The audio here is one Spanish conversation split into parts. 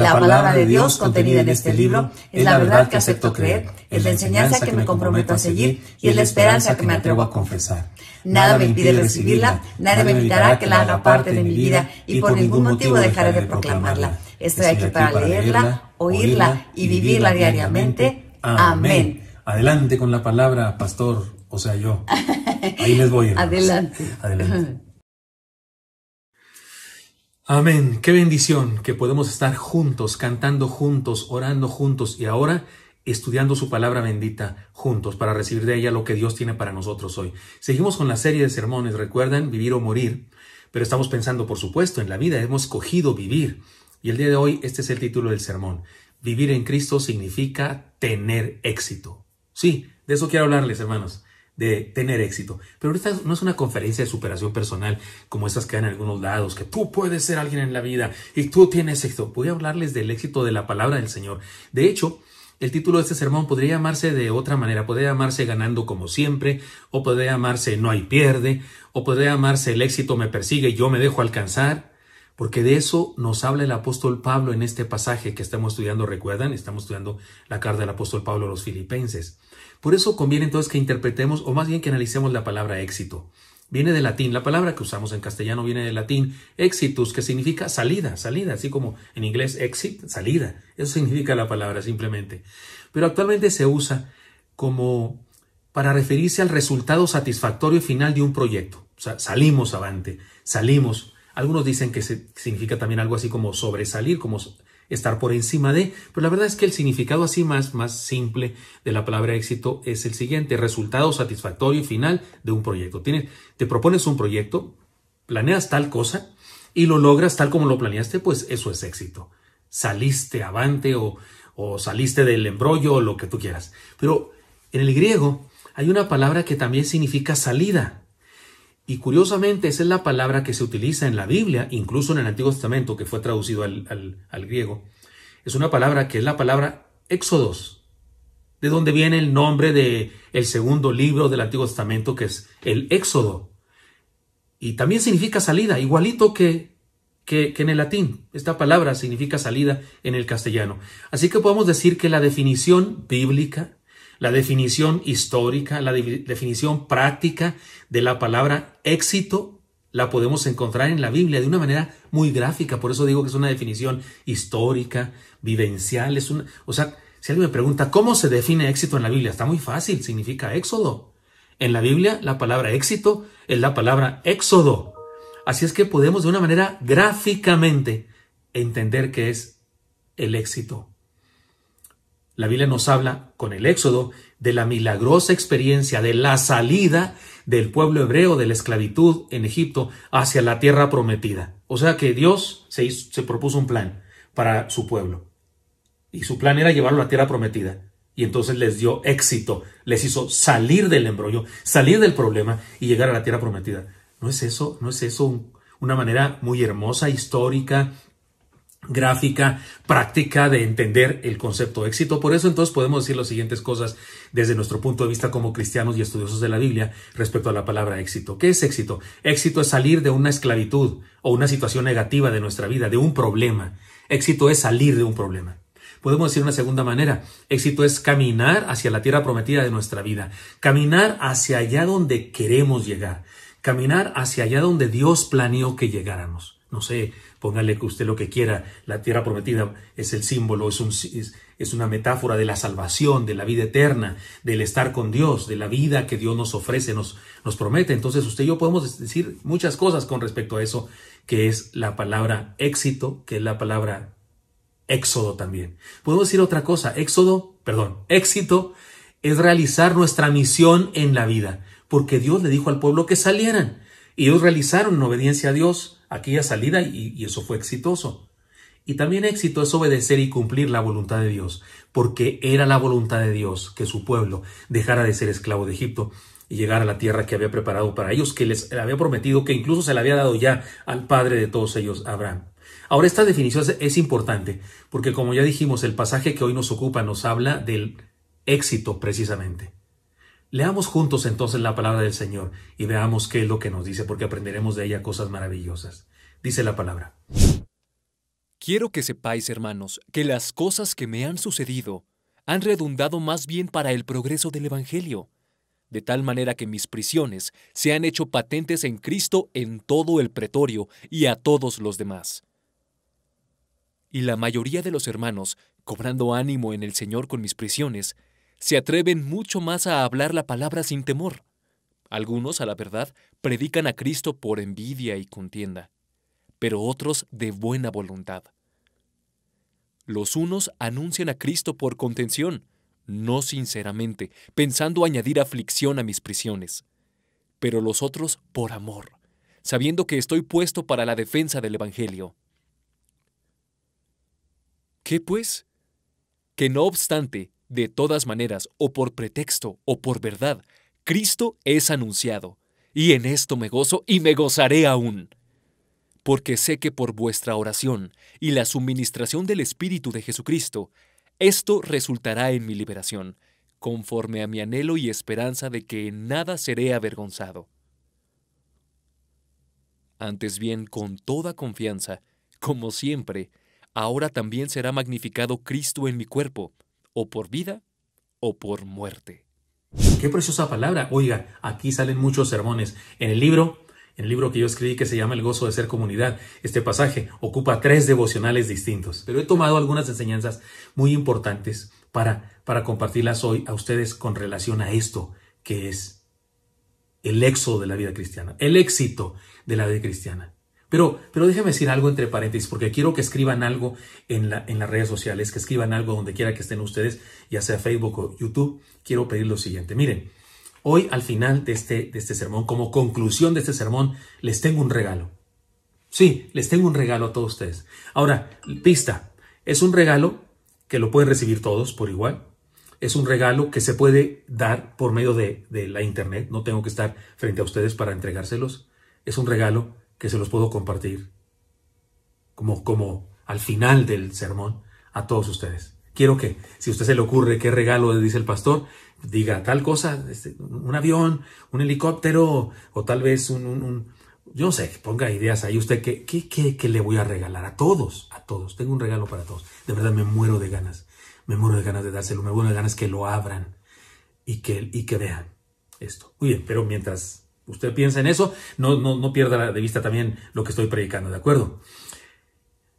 La palabra de Dios contenida en este libro es la verdad que acepto creer, es la enseñanza que me comprometo a seguir y es la esperanza que me atrevo a confesar. Nada me impide recibirla, nada me evitará que la haga parte de mi vida y por ningún motivo dejaré de proclamarla. Estoy aquí para leerla, oírla y vivirla diariamente. Amén. Adelante con la palabra, pastor, o sea, yo. Ahí les voy. Adelante. Adelante. Amén. Qué bendición que podemos estar juntos, cantando juntos, orando juntos y ahora estudiando su palabra bendita juntos para recibir de ella lo que Dios tiene para nosotros hoy. Seguimos con la serie de sermones, recuerdan, vivir o morir, pero estamos pensando, por supuesto, en la vida. Hemos escogido vivir y el día de hoy este es el título del sermón. Vivir en Cristo significa tener éxito. Sí, de eso quiero hablarles, hermanos, de tener éxito. Pero esta no es una conferencia de superación personal como esas que hay en algunos lados, que tú puedes ser alguien en la vida y tú tienes éxito. Voy a hablarles del éxito de la palabra del Señor. De hecho, el título de este sermón podría llamarse de otra manera. Podría llamarse Ganando como siempre, o podría llamarse No hay pierde, o podría llamarse El éxito me persigue y yo me dejo alcanzar. Porque de eso nos habla el apóstol Pablo en este pasaje que estamos estudiando, ¿recuerdan? Estamos estudiando la carta del apóstol Pablo a los Filipenses. Por eso conviene entonces que interpretemos, o más bien que analicemos la palabra éxito. Viene del latín, la palabra que usamos en castellano viene del latín exitus, que significa salida, así como en inglés exit, salida. Eso significa la palabra simplemente. Pero actualmente se usa como para referirse al resultado satisfactorio final de un proyecto. O sea, salimos avante, salimos. Algunos dicen que significa también algo así como sobresalir, como estar por encima de, pero la verdad es que el significado así más simple de la palabra éxito es el siguiente: resultado satisfactorio y final de un proyecto. Te propones un proyecto, planeas tal cosa y lo logras tal como lo planeaste, pues eso es éxito. Saliste avante o saliste del embrollo o lo que tú quieras. Pero en el griego hay una palabra que también significa salida. Y curiosamente esa es la palabra que se utiliza en la Biblia, incluso en el Antiguo Testamento, que fue traducido al griego. Es una palabra que es la palabra Éxodos, de donde viene el nombre del segundo libro del Antiguo Testamento, que es el Éxodo. Y también significa salida, igualito que en el latín. Esta palabra significa salida en el castellano. Así que podemos decir que la definición bíblica, la definición histórica, la definición práctica de la palabra éxito la podemos encontrar en la Biblia de una manera muy gráfica. Por eso digo que es una definición histórica, vivencial. O sea, si alguien me pregunta ¿cómo se define éxito en la Biblia? Está muy fácil, significa éxodo. En la Biblia la palabra éxito es la palabra éxodo. Así es que podemos de una manera gráficamente entender qué es el éxito. La Biblia nos habla con el Éxodo de la milagrosa experiencia de la salida del pueblo hebreo de la esclavitud en Egipto hacia la tierra prometida. O sea que Dios se propuso un plan para su pueblo. Y su plan era llevarlo a la tierra prometida. Y entonces les dio éxito, les hizo salir del embrollo, salir del problema y llegar a la tierra prometida. ¿No es eso una manera muy hermosa, histórica, gráfica, práctica de entender el concepto de éxito? Por eso entonces podemos decir las siguientes cosas desde nuestro punto de vista como cristianos y estudiosos de la Biblia respecto a la palabra éxito. ¿Qué es éxito? Éxito es salir de una esclavitud o una situación negativa de nuestra vida, de un problema. Éxito es salir de un problema. Podemos decir de una segunda manera, éxito es caminar hacia la tierra prometida de nuestra vida, caminar hacia allá donde queremos llegar, caminar hacia allá donde Dios planeó que llegáramos. No sé, póngale que usted lo que quiera. La tierra prometida es el símbolo, es una metáfora de la salvación, de la vida eterna, del estar con Dios, de la vida que Dios nos ofrece, nos promete. Entonces usted y yo podemos decir muchas cosas con respecto a eso, que es la palabra éxito, que es la palabra éxodo también. Podemos decir otra cosa, éxito es realizar nuestra misión en la vida, porque Dios le dijo al pueblo que salieran, y ellos realizaron en obediencia a Dios aquella salida y eso fue exitoso. Y también éxito es obedecer y cumplir la voluntad de Dios, porque era la voluntad de Dios que su pueblo dejara de ser esclavo de Egipto y llegara a la tierra que había preparado para ellos, que les había prometido, que incluso se le había dado ya al padre de todos ellos, Abraham. Ahora, esta definición es importante, porque como ya dijimos, el pasaje que hoy nos ocupa nos habla del éxito precisamente. Leamos juntos entonces la palabra del Señor y veamos qué es lo que nos dice, porque aprenderemos de ella cosas maravillosas. Dice la palabra: Quiero que sepáis, hermanos, que las cosas que me han sucedido han redundado más bien para el progreso del Evangelio, de tal manera que mis prisiones se han hecho patentes en Cristo en todo el pretorio y a todos los demás. Y la mayoría de los hermanos, cobrando ánimo en el Señor con mis prisiones, se atreven mucho más a hablar la palabra sin temor. Algunos, a la verdad, predican a Cristo por envidia y contienda, pero otros de buena voluntad. Los unos anuncian a Cristo por contención, no sinceramente, pensando añadir aflicción a mis prisiones, pero los otros por amor, sabiendo que estoy puesto para la defensa del Evangelio. ¿Qué pues? Que no obstante, de todas maneras, o por pretexto o por verdad, Cristo es anunciado, y en esto me gozo y me gozaré aún. Porque sé que por vuestra oración y la suministración del Espíritu de Jesucristo, esto resultará en mi liberación, conforme a mi anhelo y esperanza de que en nada seré avergonzado. Antes bien, con toda confianza, como siempre, ahora también será magnificado Cristo en mi cuerpo, o por vida o por muerte. Qué preciosa palabra. Oiga, aquí salen muchos sermones. En el libro que yo escribí, que se llama El gozo de ser comunidad, este pasaje ocupa 3 devocionales distintos. Pero he tomado algunas enseñanzas muy importantes para compartirlas hoy a ustedes con relación a esto, que es el éxodo de la vida cristiana, el éxito de la vida cristiana. Pero déjenme decir algo entre paréntesis, porque quiero que escriban algo en las redes sociales, que escriban algo donde quiera que estén ustedes, ya sea Facebook o YouTube. Quiero pedir lo siguiente. Miren, hoy al final de este sermón, como conclusión de este sermón, les tengo un regalo. Sí, les tengo un regalo a todos ustedes. Ahora, pista, es un regalo que lo pueden recibir todos por igual. Es un regalo que se puede dar por medio de la internet. No tengo que estar frente a ustedes para entregárselos. Es un regalo que se los puedo compartir como al final del sermón a todos ustedes. Quiero que, si a usted se le ocurre qué regalo dice el pastor, diga tal cosa, un avión, un helicóptero, o tal vez yo no sé, ponga ideas ahí usted, ¿qué le voy a regalar? A todos, tengo un regalo para todos. De verdad me muero de ganas de dárselo, me muero de ganas que lo abran y que vean esto. Muy bien, pero mientras usted piensa en eso, no pierda de vista también lo que estoy predicando, ¿de acuerdo?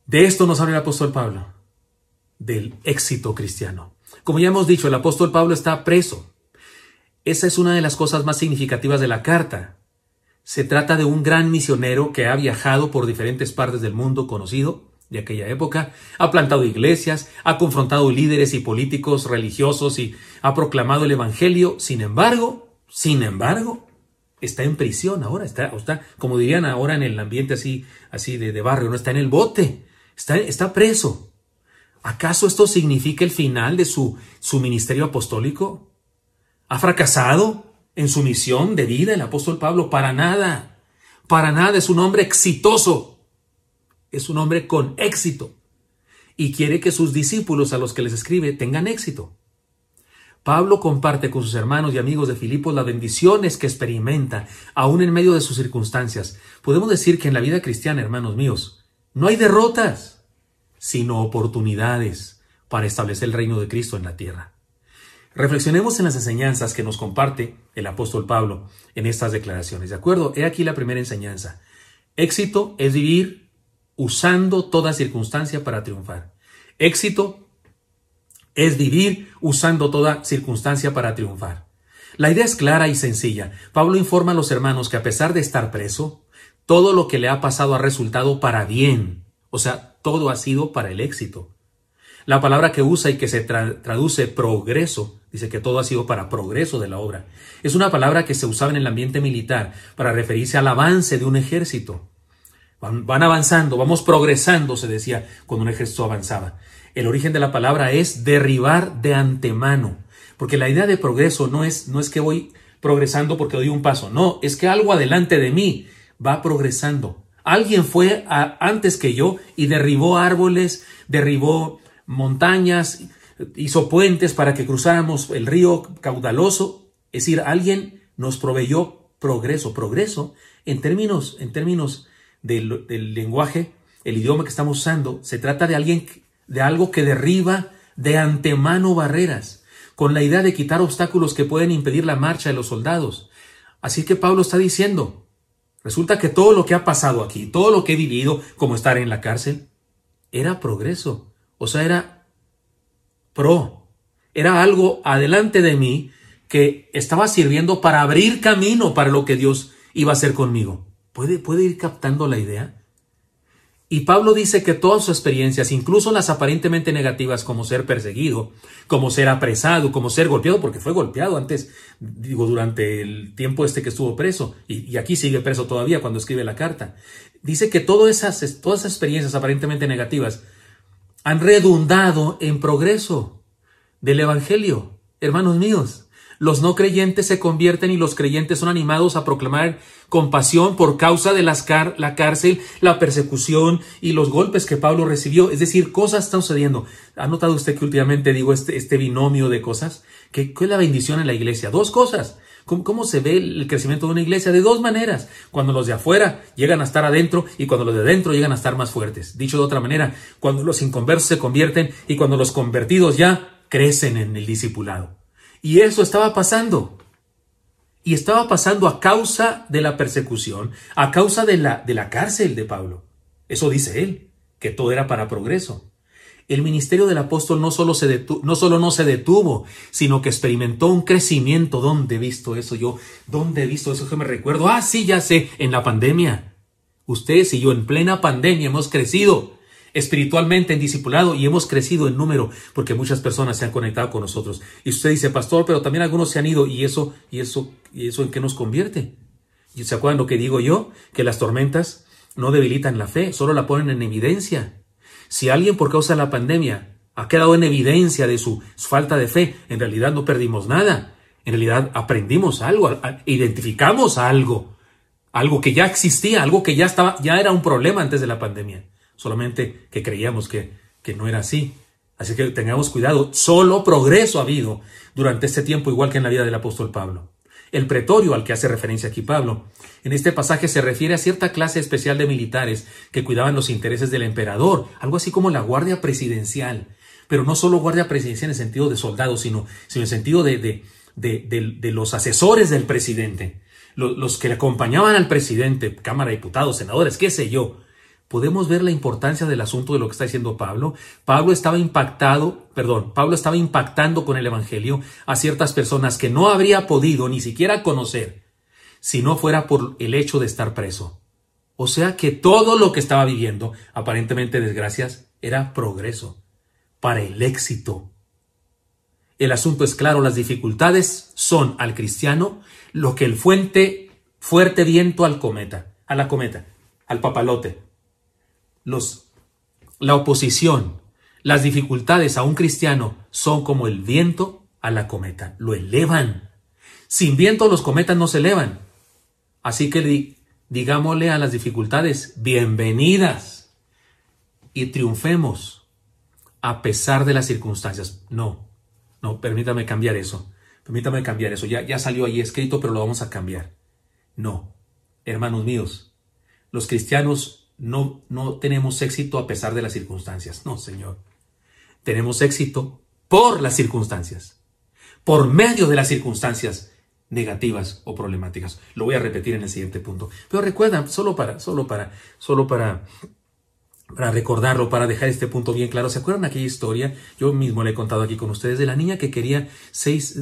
De esto nos habla el apóstol Pablo, del éxito cristiano. Como ya hemos dicho, el apóstol Pablo está preso. Esa es una de las cosas más significativas de la carta. Se trata de un gran misionero que ha viajado por diferentes partes del mundo conocido de aquella época, ha plantado iglesias, ha confrontado líderes y políticos religiosos y ha proclamado el evangelio. Sin embargo, está en prisión ahora, está, como dirían ahora en el ambiente así de barrio, no está en el bote, está preso. ¿Acaso esto significa el final de su ministerio apostólico? ¿Ha fracasado en su misión de vida el apóstol Pablo? Para nada, es un hombre exitoso, es un hombre con éxito y quiere que sus discípulos a los que les escribe tengan éxito. Pablo comparte con sus hermanos y amigos de Filipos las bendiciones que experimenta, aún en medio de sus circunstancias. Podemos decir que en la vida cristiana, hermanos míos, no hay derrotas, sino oportunidades para establecer el reino de Cristo en la tierra. Reflexionemos en las enseñanzas que nos comparte el apóstol Pablo en estas declaraciones. ¿De acuerdo? He aquí la primera enseñanza. Éxito es vivir usando toda circunstancia para triunfar. Éxito es vivir usando toda circunstancia para triunfar. La idea es clara y sencilla. Pablo informa a los hermanos que a pesar de estar preso, todo lo que le ha pasado ha resultado para bien. O sea, todo ha sido para el éxito. La palabra que usa y que se traduce progreso, dice que todo ha sido para progreso de la obra. Es una palabra que se usaba en el ambiente militar para referirse al avance de un ejército. Van avanzando, vamos progresando, se decía cuando un ejército avanzaba. El origen de la palabra es derribar de antemano, porque la idea de progreso no es que voy progresando porque doy un paso, no, es que algo adelante de mí va progresando. Alguien fue antes que yo y derribó árboles, derribó montañas, hizo puentes para que cruzáramos el río caudaloso. Es decir, alguien nos proveyó progreso. Progreso, en términos del lenguaje, el idioma que estamos usando, se trata de algo que derriba de antemano barreras, con la idea de quitar obstáculos que pueden impedir la marcha de los soldados. Así que Pablo está diciendo, resulta que todo lo que ha pasado aquí, todo lo que he vivido, como estar en la cárcel, era progreso. O sea, era algo adelante de mí que estaba sirviendo para abrir camino para lo que Dios iba a hacer conmigo. ¿Puede ir captando la idea? Y Pablo dice que todas sus experiencias, incluso las aparentemente negativas, como ser perseguido, como ser apresado, como ser golpeado, porque fue golpeado antes, durante el tiempo que estuvo preso, y aquí sigue preso todavía cuando escribe la carta. Dice que todas esas experiencias aparentemente negativas han redundado en progreso del evangelio. Hermanos míos, los no creyentes se convierten y los creyentes son animados a proclamar compasión por causa de la cárcel, la persecución y los golpes que Pablo recibió. Es decir, cosas están sucediendo. ¿Ha notado usted que últimamente digo este binomio de cosas? ¿Qué es la bendición en la iglesia? Dos cosas. ¿Cómo se ve el crecimiento de una iglesia? De dos maneras. Cuando los de afuera llegan a estar adentro y cuando los de adentro llegan a estar más fuertes. Dicho de otra manera, cuando los inconversos se convierten y cuando los convertidos ya crecen en el discipulado. Y eso estaba pasando. Y estaba pasando a causa de la persecución, a causa de la cárcel de Pablo. Eso dice él, que todo era para progreso. El ministerio del apóstol no solo no se detuvo, sino que experimentó un crecimiento. ¿Dónde he visto eso yo? ¿Dónde he visto eso que me recuerdo? Sí, ya sé, en la pandemia. Ustedes y yo en plena pandemia hemos crecido espiritualmente en discipulado y hemos crecido en número porque muchas personas se han conectado con nosotros. Y usted dice, pastor, pero también algunos se han ido. ¿Y eso en qué nos convierte? ¿Y se acuerdan lo que digo yo? Que las tormentas no debilitan la fe, solo la ponen en evidencia. Si alguien por causa de la pandemia ha quedado en evidencia de su falta de fe, en realidad no perdimos nada. En realidad aprendimos algo, identificamos algo que ya existía, algo que ya era un problema antes de la pandemia. Solamente que creíamos que no era así. Así que tengamos cuidado. Solo progreso ha habido durante este tiempo, igual que en la vida del apóstol Pablo. El pretorio al que hace referencia aquí Pablo, en este pasaje se refiere a cierta clase especial de militares que cuidaban los intereses del emperador, algo así como la guardia presidencial. Pero no solo guardia presidencial en el sentido de soldados, sino en el sentido de los asesores del presidente, los que le acompañaban al presidente, Cámara de Diputados, senadores, qué sé yo. Podemos ver la importancia del asunto de lo que está diciendo Pablo. Pablo estaba impactando con el evangelio a ciertas personas que no habría podido ni siquiera conocer si no fuera por el hecho de estar preso. O sea que todo lo que estaba viviendo, aparentemente desgracias, era progreso para el éxito. El asunto es claro, las dificultades son al cristiano lo que el fuerte viento al papalote. La oposición, las dificultades a un cristiano son como el viento a la cometa, lo elevan. Sin viento los cometas no se elevan. Así que digámosle a las dificultades, bienvenidas y triunfemos a pesar de las circunstancias. No, permítame cambiar eso. Ya salió ahí escrito, pero lo vamos a cambiar. No, hermanos míos, los cristianos no tenemos éxito a pesar de las circunstancias. No, Señor. Tenemos éxito por las circunstancias, por medio de las circunstancias negativas o problemáticas. Lo voy a repetir en el siguiente punto. Pero recuerdan, solo para recordarlo, para dejar este punto bien claro. ¿Se acuerdan aquella historia? Yo mismo le he contado aquí con ustedes de la niña que quería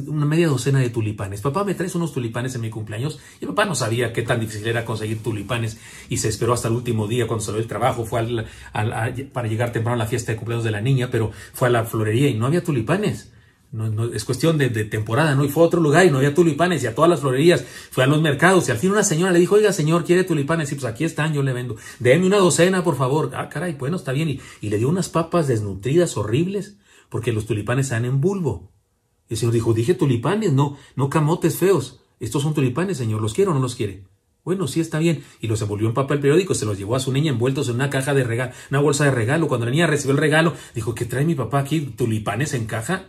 una media docena de tulipanes. Papá, ¿me traes unos tulipanes en mi cumpleaños? Y el papá no sabía qué tan difícil era conseguir tulipanes y se esperó hasta el último día cuando salió del trabajo. Fue para llegar temprano a la fiesta de cumpleaños de la niña, pero fue a la florería y no había tulipanes. No, es cuestión de temporada, ¿no? Y fue a otro lugar y no había tulipanes y a todas las florerías, fue a los mercados y al fin una señora le dijo, oiga señor, ¿quiere tulipanes? Y pues aquí están, yo le vendo, déme una docena por favor. Caray, bueno, está bien. Y le dio unas papas desnutridas horribles porque los tulipanes están en bulbo. Y el señor dijo, dije tulipanes, no camotes feos. Estos son tulipanes, señor, ¿los quiere o no los quiere? Bueno, sí, está bien. Y los envolvió en papel periódico, se los llevó a su niña envueltos en una caja de regalo, una bolsa de regalo. Cuando la niña recibió el regalo, dijo, ¿qué trae mi papá aquí? ¿Tulipanes en caja?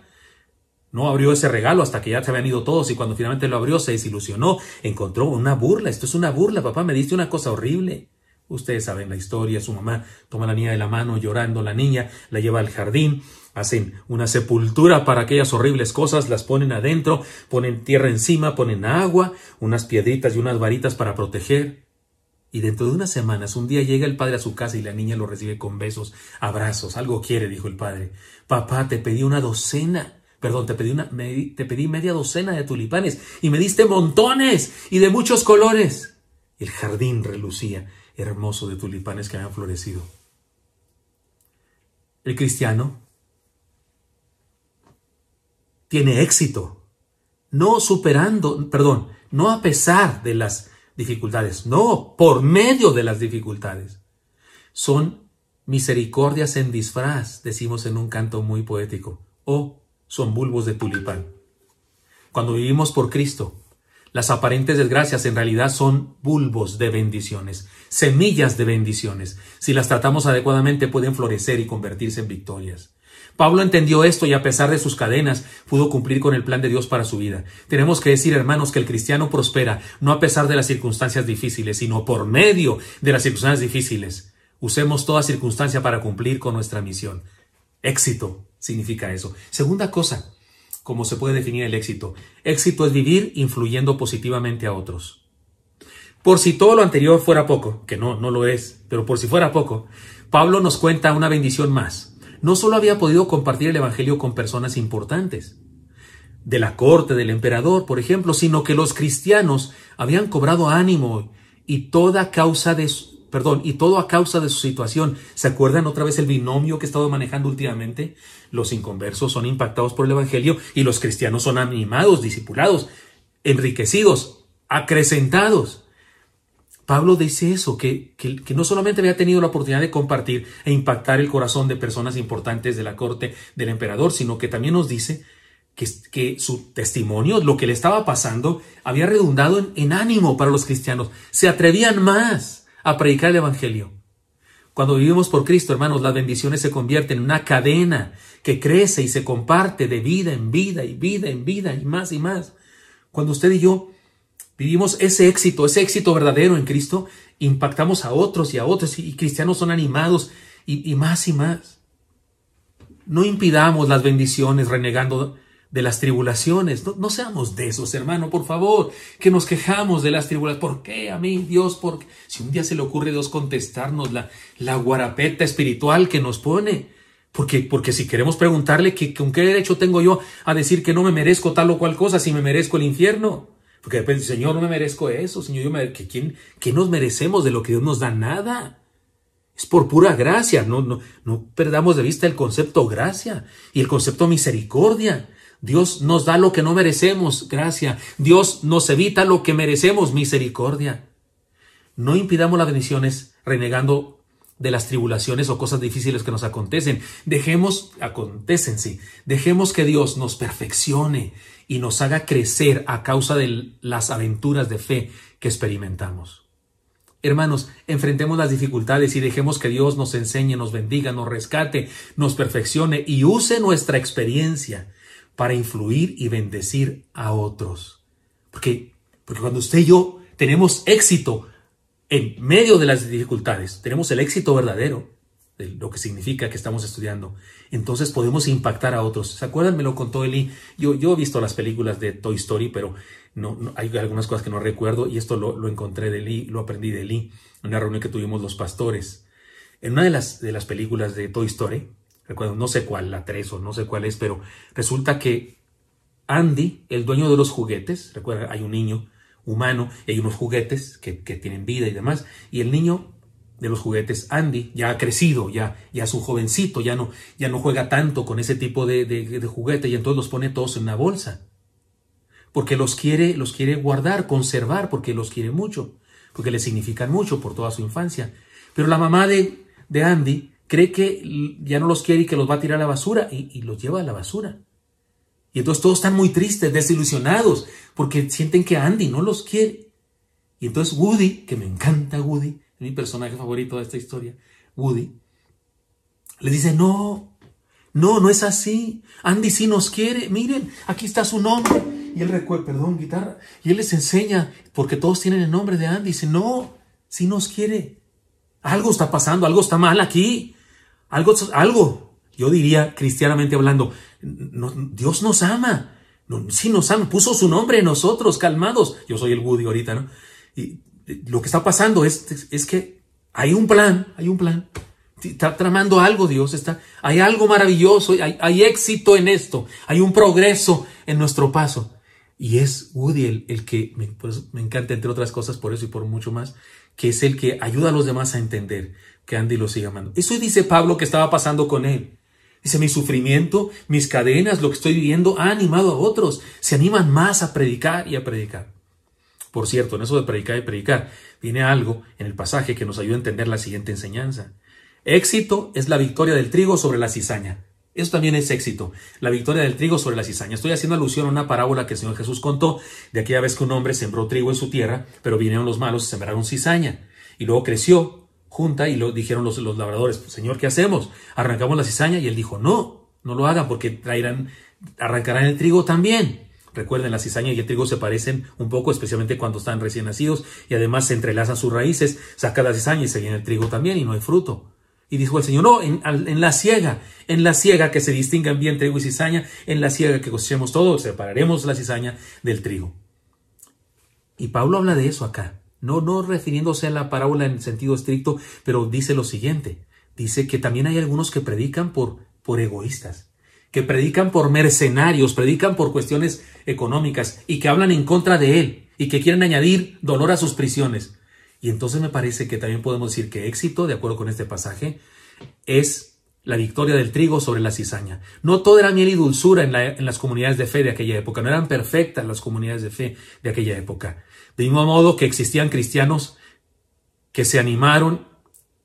No abrió ese regalo hasta que ya se habían ido todos y cuando finalmente lo abrió se desilusionó, encontró una burla. Esto es una burla, papá, me diste una cosa horrible. Ustedes saben la historia, su mamá toma a la niña de la mano llorando, la niña la lleva al jardín, hacen una sepultura para aquellas horribles cosas, las ponen adentro, ponen tierra encima, ponen agua, unas piedritas y unas varitas para proteger. Y dentro de unas semanas, un día llega el padre a su casa y la niña lo recibe con besos, abrazos. Algo quiere, dijo el padre. Papá, te pedí te pedí media docena de tulipanes y me diste montones y de muchos colores. El jardín relucía hermoso de tulipanes que habían florecido. El cristiano tiene éxito, no a pesar de las dificultades, no, por medio de las dificultades. Son misericordias en disfraz, decimos en un canto muy poético, o son bulbos de tulipán. Cuando vivimos por Cristo, las aparentes desgracias en realidad son bulbos de bendiciones, semillas de bendiciones. Si las tratamos adecuadamente pueden florecer y convertirse en victorias. Pablo entendió esto y a pesar de sus cadenas pudo cumplir con el plan de Dios para su vida. Tenemos que decir, hermanos, que el cristiano prospera no a pesar de las circunstancias difíciles, sino por medio de las circunstancias difíciles. Usemos toda circunstancia para cumplir con nuestra misión. Éxito significa eso. Segunda cosa, ¿cómo se puede definir el éxito? Éxito es vivir influyendo positivamente a otros. Por si todo lo anterior fuera poco, que no lo es, pero por si fuera poco, Pablo nos cuenta una bendición más. No solo había podido compartir el evangelio con personas importantes, de la corte del emperador, por ejemplo, sino que los cristianos habían cobrado ánimo y todo a causa de su situación. ¿Se acuerdan otra vez el binomio que he estado manejando últimamente? Los inconversos son impactados por el evangelio y los cristianos son animados, discipulados, enriquecidos, acrecentados. Pablo dice eso, que no solamente había tenido la oportunidad de compartir e impactar el corazón de personas importantes de la corte del emperador, sino que también nos dice que su testimonio, lo que le estaba pasando, había redundado en ánimo para los cristianos. Se atrevían más a predicar el evangelio. Cuando vivimos por Cristo, hermanos, las bendiciones se convierten en una cadena que crece y se comparte de vida en vida y vida en vida y más y más. Cuando usted y yo vivimos ese éxito verdadero en Cristo, impactamos a otros y cristianos son animados y más y más. No impidamos las bendiciones renegando de las tribulaciones. No seamos de esos, hermano, por favor, que nos quejamos de las tribulaciones. ¿Por qué a mí, Dios? ¿Por qué? Si un día se le ocurre a Dios contestarnos la guarapeta espiritual que nos pone. Porque si queremos preguntarle ¿con qué derecho tengo yo a decir que no me merezco tal o cual cosa si me merezco el infierno? Porque después, Señor, no me merezco eso, Señor, ¿qué nos merecemos de lo que Dios nos da? Nada. Es por pura gracia. No perdamos de vista el concepto gracia y el concepto misericordia. Dios nos da lo que no merecemos, gracia. Dios nos evita lo que merecemos, misericordia. No impidamos las bendiciones renegando de las tribulaciones o cosas difíciles que nos acontecen. Dejemos que Dios nos perfeccione y nos haga crecer a causa de las aventuras de fe que experimentamos. Hermanos, enfrentemos las dificultades y dejemos que Dios nos enseñe, nos bendiga, nos rescate, nos perfeccione y use nuestra experiencia para influir y bendecir a otros. Porque cuando usted y yo tenemos éxito en medio de las dificultades, tenemos el éxito verdadero, de lo que significa que estamos estudiando, entonces podemos impactar a otros. ¿Se acuerdan? Me lo contó Eli. Yo he visto las películas de Toy Story, pero no hay algunas cosas que no recuerdo, y esto lo encontré de Eli, lo aprendí de Eli, en una reunión que tuvimos los pastores. En una de las películas de Toy Story, recuerdo, no sé cuál, la 3 o no sé cuál es, pero resulta que Andy, el dueño de los juguetes, recuerda, hay un niño humano y hay unos juguetes que tienen vida y demás, y el niño de los juguetes, Andy, ya ha crecido, ya es un jovencito, ya no juega tanto con ese tipo de juguete, y entonces los pone todos en una bolsa, porque los quiere guardar, conservar, porque los quiere mucho, porque le significan mucho por toda su infancia. Pero la mamá de Andy cree que ya no los quiere y que los va a tirar a la basura, y los lleva a la basura. Y entonces todos están muy tristes, desilusionados, porque sienten que Andy no los quiere. Y entonces Woody, que me encanta Woody, es mi personaje favorito de esta historia, Woody, le dice, no es así. Andy sí nos quiere, miren, aquí está su nombre. Y él guitarra. Y él les enseña, porque todos tienen el nombre de Andy. Dice, no, sí nos quiere. Algo está pasando, algo está mal aquí. Algo. Yo diría, cristianamente hablando, Dios nos ama. Sí nos ama, puso su nombre en nosotros, calmados. Yo soy el Woody ahorita, ¿no? Y lo que está pasando es que hay un plan. Está tramando algo Dios, hay algo maravilloso, hay éxito en esto, hay un progreso en nuestro paso. Y es Woody el que me encanta, entre otras cosas, por eso y por mucho más, que es el que ayuda a los demás a entender que Andy lo sigue amando. Eso dice Pablo que estaba pasando con él. Dice, mi sufrimiento, mis cadenas, lo que estoy viviendo ha animado a otros. Se animan más a predicar y a predicar. Por cierto, en eso de predicar y predicar, viene algo en el pasaje que nos ayuda a entender la siguiente enseñanza. Éxito es la victoria del trigo sobre la cizaña. Eso también es éxito, la victoria del trigo sobre la cizaña. Estoy haciendo alusión a una parábola que el Señor Jesús contó de aquella vez que un hombre sembró trigo en su tierra, pero vinieron los malos y sembraron cizaña. Y luego creció junta y lo dijeron los labradores, pues, Señor, ¿qué hacemos? ¿Arrancamos la cizaña? Y él dijo, no lo hagan porque arrancarán el trigo también. Recuerden, la cizaña y el trigo se parecen un poco, especialmente cuando están recién nacidos, y además se entrelazan sus raíces, saca la cizaña y se viene el trigo también y no hay fruto. Y dijo el Señor, no, en la siega que se distingan bien trigo y cizaña, en la siega que cosechemos todo, separaremos la cizaña del trigo. Y Pablo habla de eso acá, no refiriéndose a la parábola en sentido estricto, pero dice lo siguiente, dice que también hay algunos que predican por egoístas, que predican por mercenarios, predican por cuestiones económicas y que hablan en contra de él y que quieren añadir dolor a sus prisiones. Y entonces me parece que también podemos decir que éxito, de acuerdo con este pasaje, es la victoria del trigo sobre la cizaña. No todo era miel y dulzura en las comunidades de fe de aquella época, no eran perfectas las comunidades de fe de aquella época. De mismo modo que existían cristianos que se animaron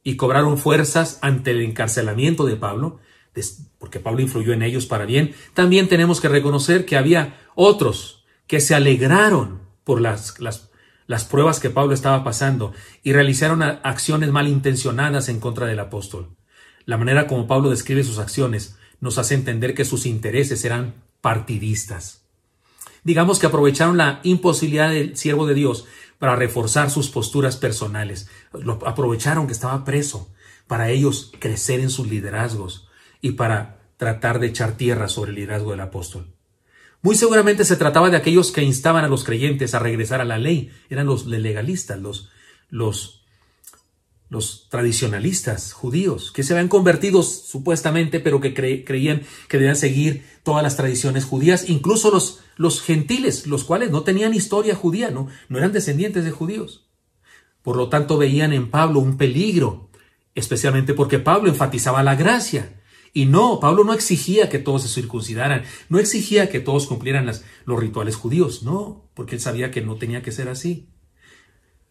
y cobraron fuerzas ante el encarcelamiento de Pablo, porque Pablo influyó en ellos para bien, también tenemos que reconocer que había otros que se alegraron por las pruebas que Pablo estaba pasando y realizaron acciones malintencionadas en contra del apóstol. La manera como Pablo describe sus acciones nos hace entender que sus intereses eran partidistas. Digamos que aprovecharon la imposibilidad del siervo de Dios para reforzar sus posturas personales. Aprovecharon que estaba preso para ellos crecer en sus liderazgos y para tratar de echar tierra sobre el liderazgo del apóstol. Muy seguramente se trataba de aquellos que instaban a los creyentes a regresar a la ley. Eran los legalistas, los tradicionalistas judíos, que se habían convertido supuestamente, pero que creían que debían seguir todas las tradiciones judías, incluso los gentiles, los cuales no tenían historia judía, no eran descendientes de judíos. Por lo tanto, veían en Pablo un peligro, especialmente porque Pablo enfatizaba la gracia. Y Pablo no exigía que todos se circuncidaran, no exigía que todos cumplieran los rituales judíos, no, porque él sabía que no tenía que ser así.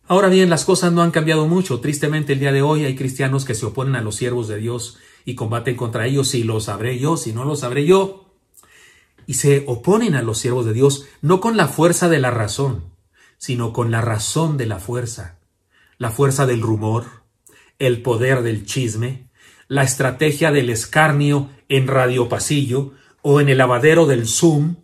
Ahora bien, las cosas no han cambiado mucho. Tristemente, el día de hoy hay cristianos que se oponen a los siervos de Dios y combaten contra ellos, si lo sabré yo, si no lo sabré yo. Y se oponen a los siervos de Dios no con la fuerza de la razón, sino con la razón de la fuerza del rumor, el poder del chisme, la estrategia del escarnio en Radio Pasillo o en el lavadero del Zoom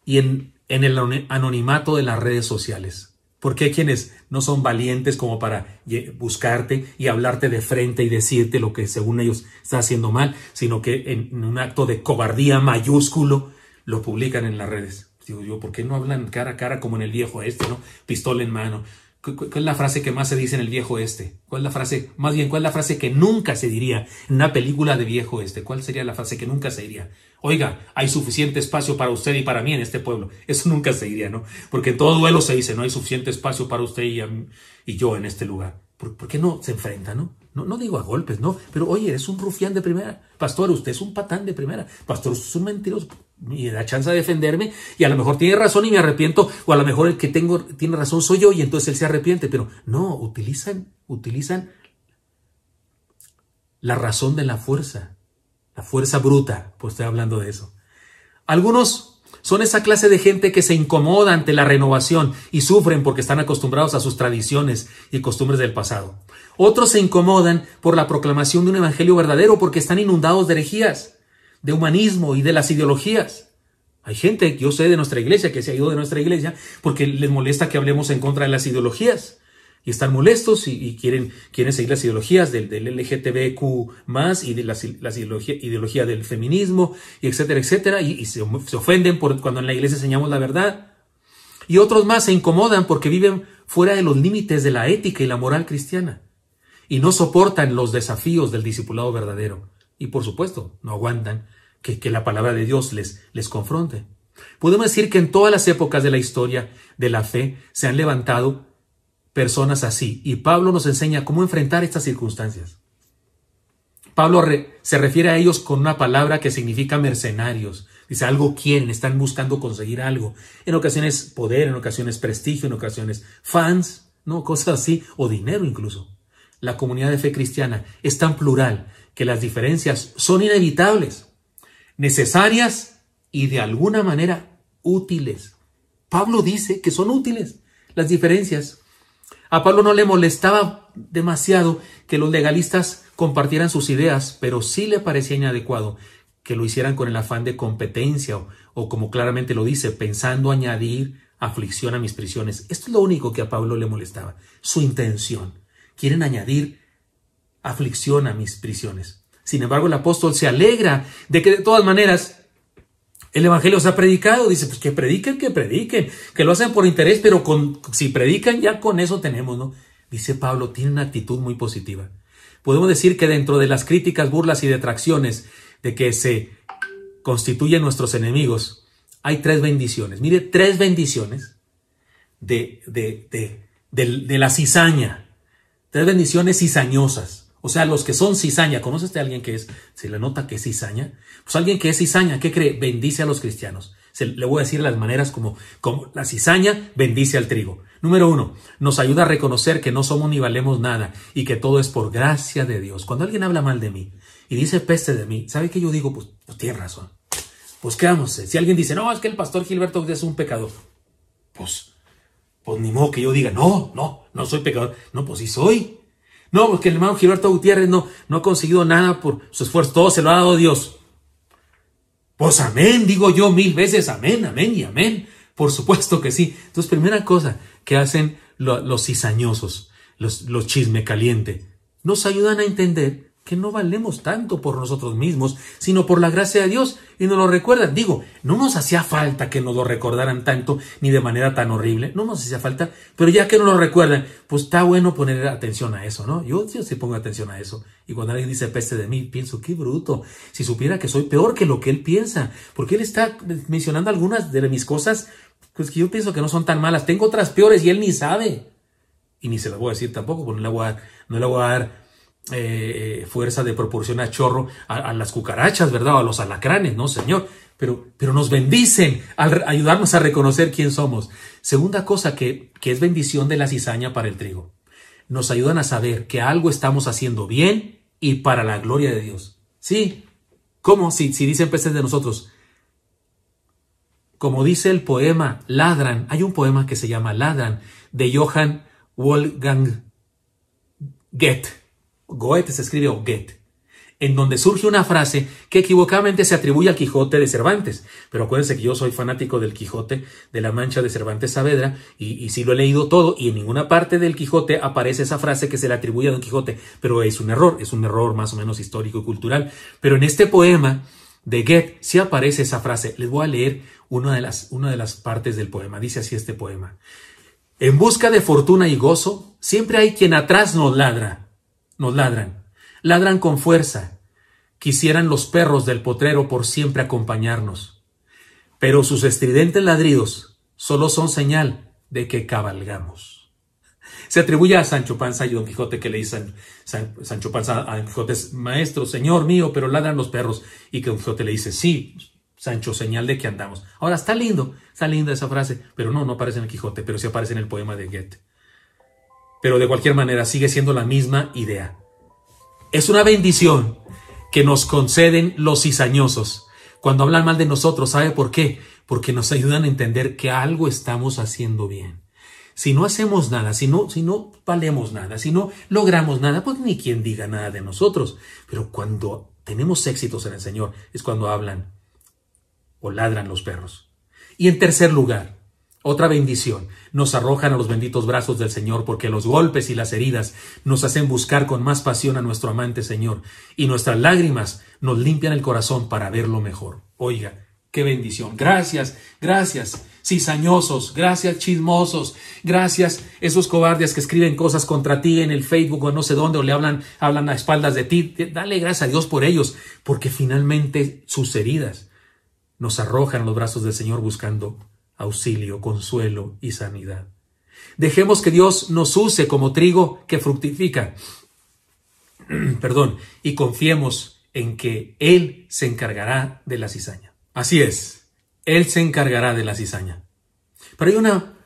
y en el anonimato de las redes sociales. Porque hay quienes no son valientes como para buscarte y hablarte de frente y decirte lo que según ellos está haciendo mal, sino que en un acto de cobardía mayúsculo lo publican en las redes. Digo yo, ¿por qué no hablan cara a cara como en el viejo este, no? Pistola en mano. ¿Cuál es la frase que más se dice en el viejo este? ¿Cuál es la frase que nunca se diría en una película de viejo este? ¿Cuál sería la frase que nunca se diría? Oiga, hay suficiente espacio para usted y para mí en este pueblo. Eso nunca se diría, ¿no? Porque en todo duelo se dice, no hay suficiente espacio para usted y yo en este lugar. ¿Por qué no se enfrenta, no? No digo a golpes, no. Pero oye, es un rufián de primera. Pastor, usted es un patán de primera. Pastor, usted es un mentiroso. Y da chance de defenderme y a lo mejor tiene razón y me arrepiento, o a lo mejor el que tiene razón soy yo y entonces él se arrepiente, pero no, utilizan la razón de la fuerza bruta, pues estoy hablando de eso. Algunos son esa clase de gente que se incomoda ante la renovación y sufren porque están acostumbrados a sus tradiciones y costumbres del pasado. Otros se incomodan por la proclamación de un evangelio verdadero porque están inundados de herejías, de humanismo y de las ideologías. Hay gente, yo sé de nuestra iglesia, que se ha ido de nuestra iglesia porque les molesta que hablemos en contra de las ideologías. y están molestos y quieren seguir las ideologías del LGTBQ+, y de las ideología del feminismo, y etcétera, etcétera, y se ofenden cuando en la iglesia enseñamos la verdad. Y otros más se incomodan porque viven fuera de los límites de la ética y la moral cristiana, y no soportan los desafíos del discipulado verdadero. Y por supuesto, no aguantan que la palabra de Dios les confronte. Podemos decir que en todas las épocas de la historia de la fe se han levantado personas así, y Pablo nos enseña cómo enfrentar estas circunstancias. Pablo se refiere a ellos con una palabra que significa mercenarios. Dice, algo quieren, están buscando conseguir algo. En ocasiones poder, en ocasiones prestigio, en ocasiones fans, ¿no? Cosas así, o dinero incluso. La comunidad de fe cristiana es tan plural que las diferencias son inevitables, necesarias y de alguna manera útiles. Pablo dice que son útiles las diferencias. A Pablo no le molestaba demasiado que los legalistas compartieran sus ideas, pero sí le parecía inadecuado que lo hicieran con el afán de competencia o como claramente lo dice, pensando añadir aflicción a mis prisiones. Esto es lo único que a Pablo le molestaba, su intención. Quieren añadir aflicción a mis prisiones. Sin embargo, el apóstol se alegra de que de todas maneras el evangelio se ha predicado. Dice, pues que prediquen, que lo hacen por interés, pero si predican ya con eso tenemos, ¿no? Dice Pablo, tiene una actitud muy positiva. Podemos decir que dentro de las críticas, burlas y detracciones de que se constituyen nuestros enemigos, hay 3 bendiciones. Mire, 3 bendiciones de la cizaña. 3 bendiciones cizañosas. O sea, los que son cizaña. ¿Conoce usted a alguien que se le nota que es cizaña? Pues alguien que es cizaña, ¿qué cree? Bendice a los cristianos. Le voy a decir las maneras como la cizaña bendice al trigo. Número 1, nos ayuda a reconocer que no somos ni valemos nada y que todo es por gracia de Dios. Cuando alguien habla mal de mí y dice peste de mí, ¿sabe qué yo digo? Pues tiene razón. Pues ¿qué vamos a hacer? Si alguien dice, no, es que el pastor Gilberto es un pecador. Pues ni modo que yo diga, no soy pecador. No, pues sí soy. No, porque el hermano Gilberto Gutiérrez no ha conseguido nada por su esfuerzo. Todo se lo ha dado Dios. Pues amén, digo yo 1000 veces, amén, amén y amén. Por supuesto que sí. Entonces, primera cosa que hacen los cizañosos, los chisme caliente, nos ayudan a entender que no valemos tanto por nosotros mismos, sino por la gracia de Dios, y nos lo recuerdan. Digo, no nos hacía falta que nos lo recordaran tanto, ni de manera tan horrible, no nos hacía falta, pero ya que nos lo recuerdan, pues está bueno poner atención a eso, ¿no? Yo sí pongo atención a eso, y cuando alguien dice peste de mí, pienso, qué bruto, si supiera que soy peor que lo que él piensa, porque él está mencionando algunas de mis cosas, pues que yo pienso que no son tan malas, tengo otras peores y él ni sabe, y ni se las voy a decir tampoco, porque no le voy a dar fuerza de proporción a chorro a las cucarachas, ¿verdad? O a los alacranes, no, señor. Pero nos bendicen al ayudarnos a reconocer quién somos. Segunda cosa que es bendición de la cizaña para el trigo. Nos ayudan a saber que algo estamos haciendo bien y para la gloria de Dios. ¿Sí? ¿Cómo? Si dicen pestes de nosotros. Como dice el poema Ladran, hay un poema que se llama Ladran, de Johann Wolfgang Goethe se escribe Goethe, en donde surge una frase que equivocadamente se atribuye al Quijote de Cervantes. Pero acuérdense que yo soy fanático del Quijote de la Mancha de Cervantes Saavedra y sí lo he leído todo, y en ninguna parte del Quijote aparece esa frase que se le atribuye a Don Quijote, pero es un error más o menos histórico y cultural. Pero en este poema de Goethe sí aparece esa frase. Les voy a leer una de las partes del poema. Dice así este poema: en busca de fortuna y gozo, siempre hay quien atrás nos ladran. Ladran con fuerza. Quisieran los perros del potrero por siempre acompañarnos. Pero sus estridentes ladridos solo son señal de que cabalgamos. Se atribuye a Sancho Panza y Don Quijote, que le dice Sancho Panza a Don Quijote: maestro, señor mío, pero ladran los perros. Y que Don Quijote le dice: sí, Sancho, señal de que andamos. Ahora, está linda esa frase, pero no aparece en el Quijote, pero sí aparece en el poema de Goethe. Pero de cualquier manera sigue siendo la misma idea. Es una bendición que nos conceden los cizañosos cuando hablan mal de nosotros. ¿Sabe por qué? Porque nos ayudan a entender que algo estamos haciendo bien. Si no hacemos nada, si no valemos nada, si no logramos nada, pues ni quien diga nada de nosotros. Pero cuando tenemos éxitos en el Señor es cuando hablan o ladran los perros. Y en tercer lugar, Otra bendición, nos arrojan a los benditos brazos del Señor, porque los golpes y las heridas nos hacen buscar con más pasión a nuestro amante Señor, y nuestras lágrimas nos limpian el corazón para verlo mejor. Oiga, qué bendición. Gracias, gracias, cizañosos, gracias, chismosos, gracias, esos cobardes que escriben cosas contra ti en el Facebook o no sé dónde, o le hablan a espaldas de ti. Dale gracias a Dios por ellos, porque finalmente sus heridas nos arrojan a los brazos del Señor buscando auxilio, consuelo y sanidad. Dejemos que Dios nos use como trigo que fructifica. Y confiemos en que Él se encargará de la cizaña. Así es, Él se encargará de la cizaña. Pero hay una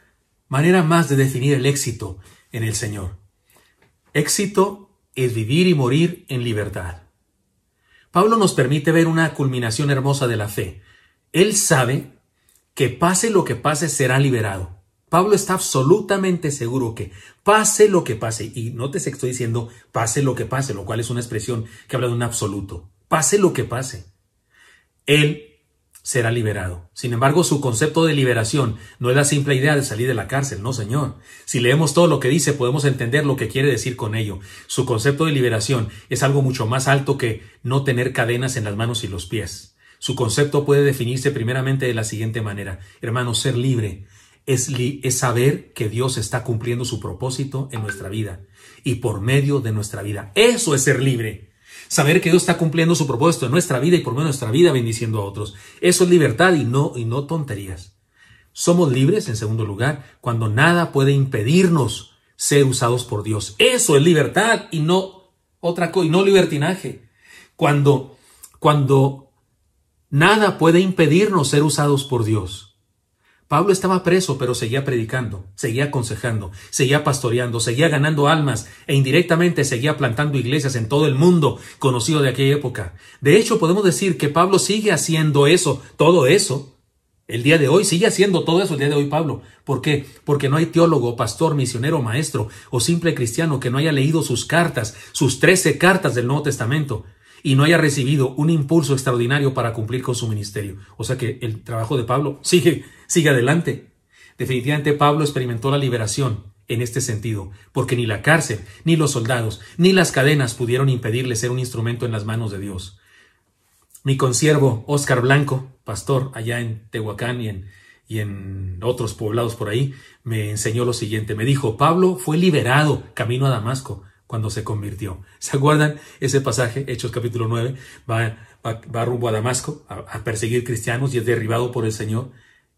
manera más de definir el éxito en el Señor. Éxito es vivir y morir en libertad. Pablo nos permite ver una culminación hermosa de la fe. Él sabe que pase lo que pase será liberado. Pablo está absolutamente seguro que pase lo que pase, y nótese que estoy diciendo pase lo que pase, lo cual es una expresión que habla de un absoluto. Pase lo que pase, él será liberado. Sin embargo, su concepto de liberación no es la simple idea de salir de la cárcel, no señor. Si leemos todo lo que dice, podemos entender lo que quiere decir con ello. Su concepto de liberación es algo mucho más alto que no tener cadenas en las manos y los pies. Su concepto puede definirse primeramente de la siguiente manera. Hermanos, ser libre es saber que Dios está cumpliendo su propósito en nuestra vida y por medio de nuestra vida. Eso es ser libre. Saber que Dios está cumpliendo su propósito en nuestra vida y por medio de nuestra vida bendiciendo a otros. Eso es libertad y no tonterías. Somos libres, en segundo lugar, cuando nada puede impedirnos ser usados por Dios. Eso es libertad y no otra cosa, y no libertinaje. Cuando nada puede impedirnos ser usados por Dios. Pablo estaba preso, pero seguía predicando, seguía aconsejando, seguía pastoreando, seguía ganando almas e indirectamente seguía plantando iglesias en todo el mundo conocido de aquella época. De hecho, podemos decir que Pablo sigue haciendo eso, todo eso. El día de hoy sigue haciendo todo eso el día de hoy Pablo. ¿Por qué? Porque no hay teólogo, pastor, misionero, maestro o simple cristiano que no haya leído sus cartas, sus 13 cartas del Nuevo Testamento, y no haya recibido un impulso extraordinario para cumplir con su ministerio. O sea que el trabajo de Pablo sigue adelante. Definitivamente Pablo experimentó la liberación en este sentido, porque ni la cárcel, ni los soldados, ni las cadenas pudieron impedirle ser un instrumento en las manos de Dios. Mi consiervo Oscar Blanco, pastor allá en Tehuacán y en otros poblados por ahí, me enseñó lo siguiente. Me dijo, Pablo fue liberado camino a Damasco cuando se convirtió. ¿Se acuerdan ese pasaje? Hechos capítulo 9, va rumbo a Damasco a perseguir cristianos y es derribado por el Señor,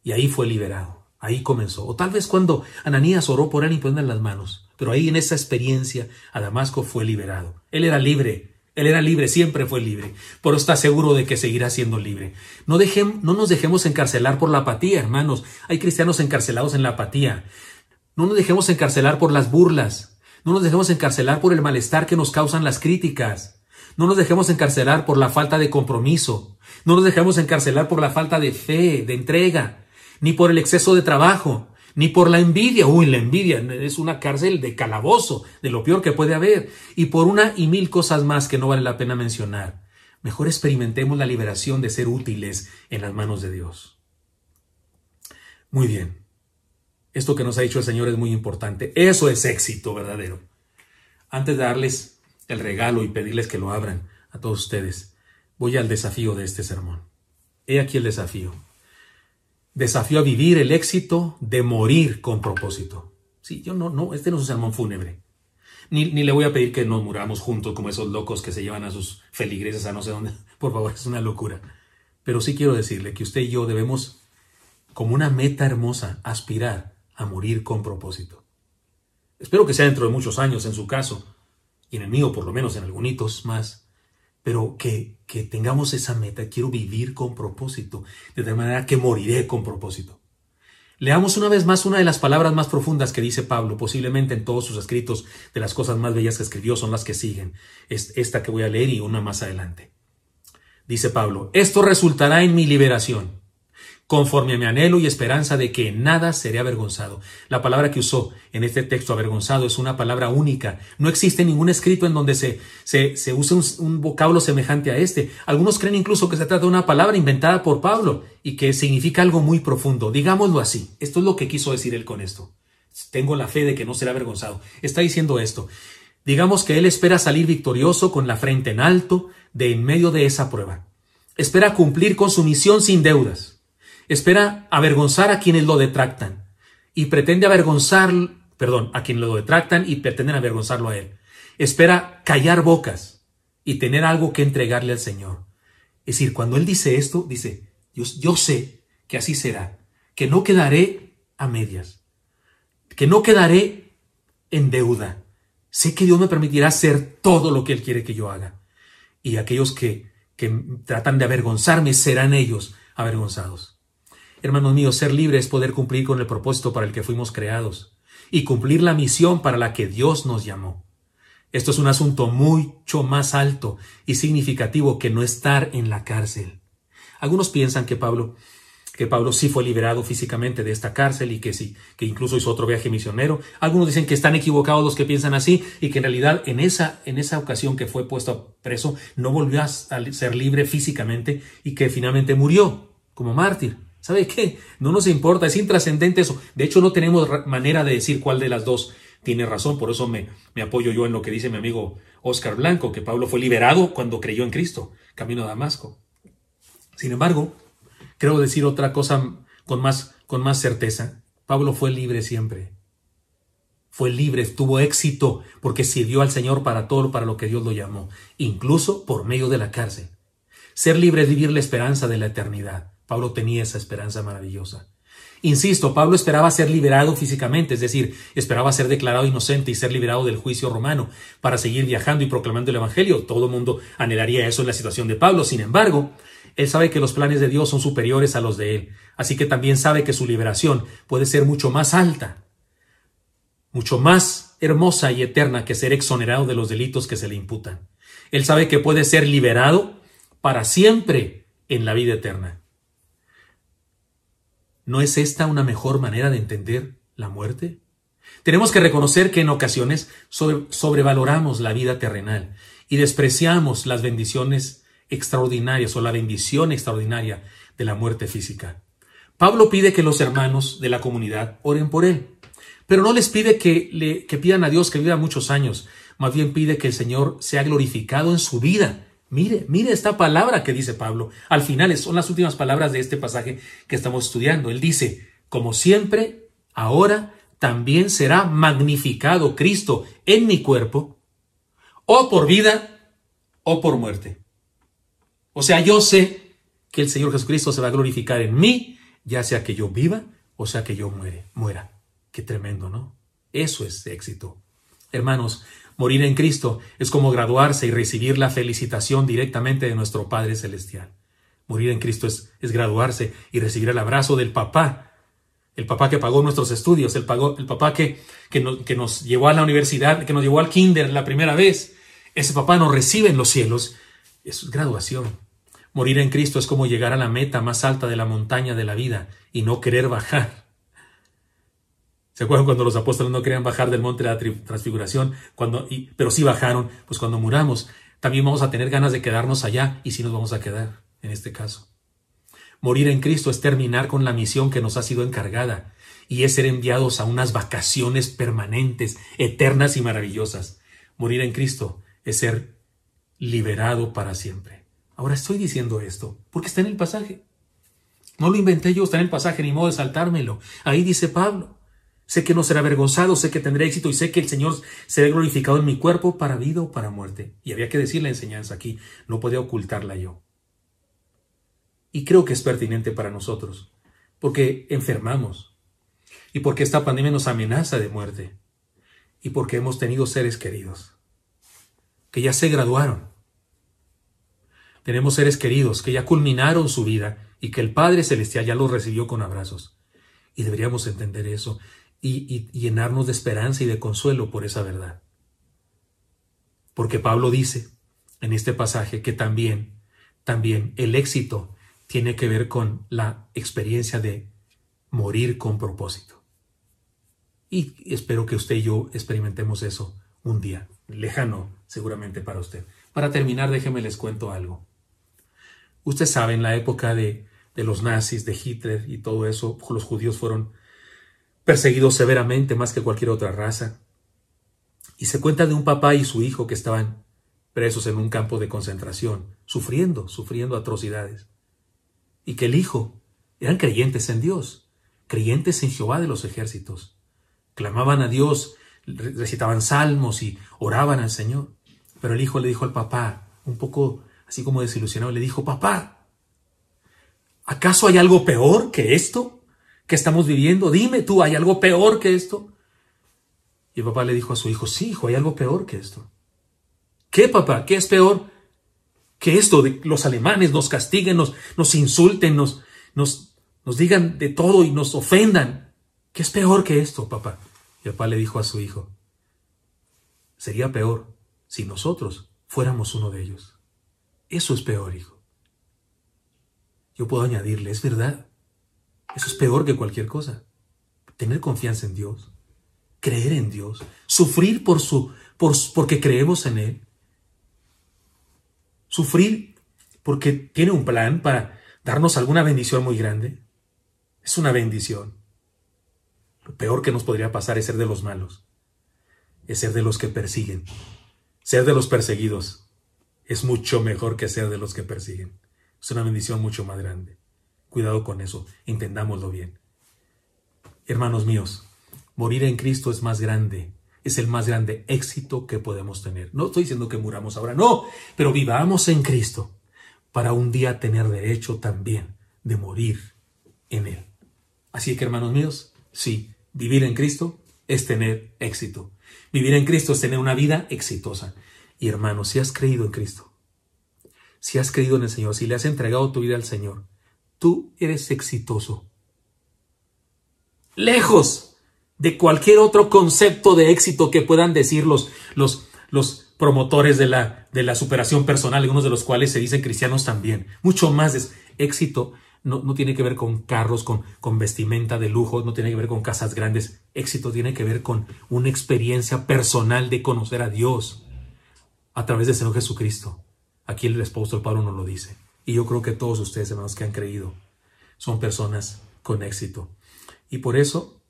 y ahí fue liberado. Ahí comenzó. O tal vez cuando Ananías oró por él y poniéndole las manos, pero ahí en esa experiencia a Damasco fue liberado. Él era libre, siempre fue libre, pero está seguro de que seguirá siendo libre. No nos dejemos encarcelar por la apatía, hermanos. Hay cristianos encarcelados en la apatía. No nos dejemos encarcelar por las burlas. No nos dejemos encarcelar por el malestar que nos causan las críticas. No nos dejemos encarcelar por la falta de compromiso. No nos dejemos encarcelar por la falta de fe, de entrega, ni por el exceso de trabajo, ni por la envidia. La envidia es una cárcel de calabozo, de lo peor que puede haber, y por una y mil cosas más que no vale la pena mencionar. Mejor experimentemos la liberación de ser útiles en las manos de Dios. Muy bien. Esto que nos ha dicho el Señor es muy importante. Eso es éxito verdadero. Antes de darles el regalo y pedirles que lo abran a todos ustedes, voy al desafío de este sermón. He aquí el desafío. Desafío a vivir el éxito de morir con propósito. Sí, este no es un sermón fúnebre. Ni le voy a pedir que nos muramos juntos como esos locos que se llevan a sus feligreses a no sé dónde. Por favor, es una locura. Pero sí quiero decirle que usted y yo debemos, como una meta hermosa, aspirar a morir con propósito. Espero que sea dentro de muchos años en su caso, y en el mío por lo menos en algunitos más, pero que tengamos esa meta. Quiero vivir con propósito, de tal manera que moriré con propósito. Leamos una vez más una de las palabras más profundas que dice Pablo, posiblemente en todos sus escritos, de las cosas más bellas que escribió son las que siguen. Es esta que voy a leer y una más adelante. Dice Pablo, esto resultará en mi liberación. conforme a mi anhelo y esperanza de que en nada seré avergonzado. La palabra que usó en este texto, avergonzado, es una palabra única. No existe ningún escrito en donde se use un vocablo semejante a este. Algunos creen incluso que se trata de una palabra inventada por Pablo y que significa algo muy profundo. Digámoslo así. Esto es lo que quiso decir él con esto. Tengo la fe de que no será avergonzado. Está diciendo esto. Digamos que él espera salir victorioso con la frente en alto de en medio de esa prueba. Espera cumplir con su misión sin deudas. Espera avergonzar a quienes lo detractan y pretende a quienes lo detractan y pretenden avergonzarlo a él. Espera callar bocas y tener algo que entregarle al Señor. Es decir, cuando él dice esto, dice, yo sé que así será, que no quedaré a medias, que no quedaré en deuda. Sé que Dios me permitirá hacer todo lo que Él quiere que yo haga. Y aquellos que tratan de avergonzarme serán ellos avergonzados. Hermanos míos, ser libre es poder cumplir con el propósito para el que fuimos creados y cumplir la misión para la que Dios nos llamó. Esto es un asunto mucho más alto y significativo que no estar en la cárcel. Algunos piensan que Pablo sí fue liberado físicamente de esta cárcel y que sí, que incluso hizo otro viaje misionero. Algunos dicen que están equivocados los que piensan así y que en realidad en esa ocasión que fue puesto preso no volvió a ser libre físicamente y que finalmente murió como mártir. ¿Sabe qué? No nos importa, es intrascendente eso. De hecho, no tenemos manera de decir cuál de las dos tiene razón. Por eso me apoyo yo en lo que dice mi amigo Oscar Blanco, que Pablo fue liberado cuando creyó en Cristo, camino a Damasco. Sin embargo, creo decir otra cosa con más certeza. Pablo fue libre siempre. Fue libre, tuvo éxito porque sirvió al Señor para todo, para lo que Dios lo llamó, incluso por medio de la cárcel. Ser libre es vivir la esperanza de la eternidad. Pablo tenía esa esperanza maravillosa. Insisto, Pablo esperaba ser liberado físicamente, es decir, esperaba ser declarado inocente y ser liberado del juicio romano para seguir viajando y proclamando el Evangelio. Todo el mundo anhelaría eso en la situación de Pablo. Sin embargo, él sabe que los planes de Dios son superiores a los de él, así que también sabe que su liberación puede ser mucho más alta, mucho más hermosa y eterna que ser exonerado de los delitos que se le imputan. Él sabe que puede ser liberado para siempre en la vida eterna. ¿No es esta una mejor manera de entender la muerte? Tenemos que reconocer que en ocasiones sobrevaloramos la vida terrenal y despreciamos las bendiciones extraordinarias o la bendición extraordinaria de la muerte física. Pablo pide que los hermanos de la comunidad oren por él, pero no les pide que pidan a Dios que viva muchos años, más bien pide que el Señor sea glorificado en su vida. Mire esta palabra que dice Pablo. Al final son las últimas palabras de este pasaje que estamos estudiando. Él dice, como siempre, ahora también será magnificado Cristo en mi cuerpo, o por vida o por muerte. O sea, yo sé que el Señor Jesucristo se va a glorificar en mí, ya sea que yo viva o sea que yo muera. Qué tremendo, ¿no? Eso es éxito. Hermanos, morir en Cristo es como graduarse y recibir la felicitación directamente de nuestro Padre Celestial. Morir en Cristo es graduarse y recibir el abrazo del papá. El papá que pagó nuestros estudios, el papá que nos llevó a la universidad, que nos llevó al kinder la primera vez. Ese papá nos recibe en los cielos. Eso es graduación. Morir en Cristo es como llegar a la meta más alta de la montaña de la vida y no querer bajar. ¿Se acuerdan cuando los apóstoles no querían bajar del monte de la transfiguración? Pero sí bajaron. Pues cuando muramos, también vamos a tener ganas de quedarnos allá y sí nos vamos a quedar, en este caso. Morir en Cristo es terminar con la misión que nos ha sido encargada y es ser enviados a unas vacaciones permanentes, eternas y maravillosas. Morir en Cristo es ser liberado para siempre. Ahora estoy diciendo esto porque está en el pasaje. No lo inventé yo, está en el pasaje, ni modo de saltármelo. Ahí dice Pablo. Sé que no será avergonzado, sé que tendré éxito y sé que el Señor será glorificado en mi cuerpo para vida o para muerte. Y había que decir la enseñanza aquí, no podía ocultarla yo. Y creo que es pertinente para nosotros, porque enfermamos y porque esta pandemia nos amenaza de muerte y porque hemos tenido seres queridos que ya se graduaron. Tenemos seres queridos que ya culminaron su vida y que el Padre Celestial ya los recibió con abrazos. Y deberíamos entender eso y llenarnos de esperanza y de consuelo por esa verdad. Porque Pablo dice en este pasaje que también el éxito tiene que ver con la experiencia de morir con propósito. Y espero que usted y yo experimentemos eso un día, lejano seguramente para usted. Para terminar, déjenme les cuento algo. Usted sabe, en la época de los nazis, de Hitler y todo eso, los judíos fueron perseguidos severamente más que cualquier otra raza. Y se cuenta de un papá y su hijo que estaban presos en un campo de concentración, sufriendo atrocidades. Y que el hijo eran creyentes en Dios, creyentes en Jehová de los ejércitos. Clamaban a Dios, recitaban salmos y oraban al Señor. Pero el hijo le dijo al papá, un poco así como desilusionado, le dijo: papá, ¿acaso hay algo peor que esto que estamos viviendo? Dime tú, ¿hay algo peor que esto? Y el papá le dijo a su hijo: sí, hijo, hay algo peor que esto. ¿Qué, papá? ¿Qué es peor que esto? De los alemanes nos castiguen, nos insulten, nos digan de todo y nos ofendan. ¿Qué es peor que esto, papá? Y el papá le dijo a su hijo: sería peor si nosotros fuéramos uno de ellos. Eso es peor, hijo. Yo puedo añadirle, es verdad. Eso es peor que cualquier cosa. Tener confianza en Dios, creer en Dios, sufrir porque creemos en Él, sufrir porque tiene un plan para darnos alguna bendición muy grande. Es una bendición. Lo peor que nos podría pasar es ser de los malos, es ser de los que persiguen. Ser de los perseguidos es mucho mejor que ser de los que persiguen. Es una bendición mucho más grande. Cuidado con eso, entendámoslo bien. Hermanos míos, morir en Cristo es más grande, es el más grande éxito que podemos tener. No estoy diciendo que muramos ahora, no, pero vivamos en Cristo para un día tener derecho también de morir en Él. Así que, hermanos míos, sí, vivir en Cristo es tener éxito. Vivir en Cristo es tener una vida exitosa. Y hermanos, si has creído en Cristo, si has creído en el Señor, si le has entregado tu vida al Señor, tú eres exitoso. Lejos de cualquier otro concepto de éxito que puedan decir los promotores de la superación personal, algunos de los cuales se dicen cristianos también. Mucho más es éxito. No tiene que ver con carros, con vestimenta de lujo, no tiene que ver con casas grandes. Éxito tiene que ver con una experiencia personal de conocer a Dios a través del Señor Jesucristo. Aquí el apóstol Pablo nos lo dice. Y yo creo que todos ustedes, hermanos, que han creído, son personas con éxito. Y por eso